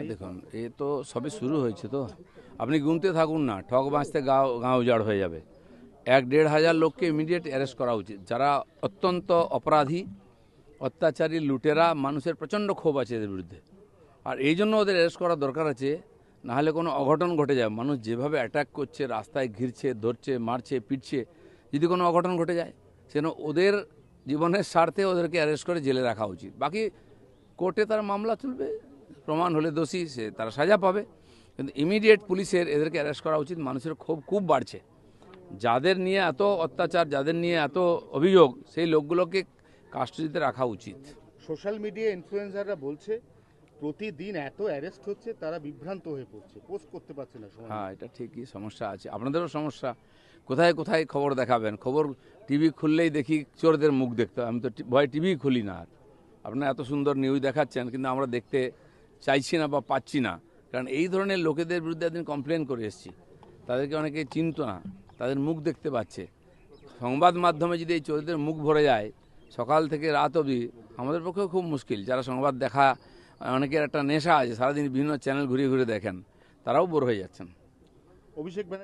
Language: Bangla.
দেখুন এ তো সবে শুরু হয়েছে, তো আপনি গুনতে থাকুন না, ঠক বাঁচতে গাঁও গাঁও উজাড় হয়ে যাবে। 1-1.5 হাজার লোককে ইমিডিয়েট অ্যারেস্ট করা উচিত, যারা অত্যন্ত অপরাধী, অত্যাচারী, লুটেরা। মানুষের প্রচণ্ড ক্ষোভ আছে এদের বিরুদ্ধে, আর এই জন্য ওদের অ্যারেস্ট করা দরকার আছে। নাহলে কোনো অঘটন ঘটে যায়, মানুষ যেভাবে অ্যাটাক করছে, রাস্তায় ঘিরছে, ধরছে, মারছে, পিটছে, যদি কোনো অঘটন ঘটে যায় সেজন্য ওদের জীবনের স্বার্থে ওদেরকে অ্যারেস্ট করে জেলে রাখা উচিত। বাকি কোর্টে তার মামলা চলবে, প্রমাণ হলে দোষী সে তারা সাজা পাবে, কিন্তু ইমিডিয়েট পুলিশের এদেরকে অ্যারেস্ট করা উচিত। মানুষের ক্ষোভ খুব বাড়ছে, যাদের নিয়ে এত অত্যাচার, যাদের নিয়ে এত অভিযোগ, সেই লোকগুলোকে কাস্টডিতে রাখা উচিত। সোশ্যাল মিডিয়া ইনফ্লুয়েন্সাররা বলছে প্রতিদিন এত অ্যারেস্ট হচ্ছে, তারা বিভ্রান্ত হয়ে পড়ছে, পোস্ট করতে পারছে না সময়। হ্যাঁ, এটা ঠিকই, সমস্যা আছে, আপনাদেরও সমস্যা। কোথায় কোথায় খবর দেখাবেন? খবর টিভি খুললেই দেখি চোরদের মুখ দেখতে হয়। আমি তো ভয় টিভি খুলি না। আর আপনারা এত সুন্দর নিউজ দেখাচ্ছেন, কিন্তু আমরা দেখতে চাইছি না বা পাচ্ছি না, কারণ এই ধরনের লোকেদের বিরুদ্ধে একদিন কমপ্লেন করে এসেছি। তাদেরকে অনেকে চিনত না, তাদের মুখ দেখতে পাচ্ছে। সংবাদ মাধ্যমে যদি এই চোরদের মুখ ভরে যায় সকাল থেকে রাত অবধি, আমাদের পক্ষেও খুব মুশকিল। যারা সংবাদ দেখা, অনেকের একটা নেশা আছে, সারাদিন বিভিন্ন চ্যানেল ঘুরিয়ে ঘুরে দেখেন, তারাও বোর হয়ে যাচ্ছেন। অভিষেক ব্যানার্জি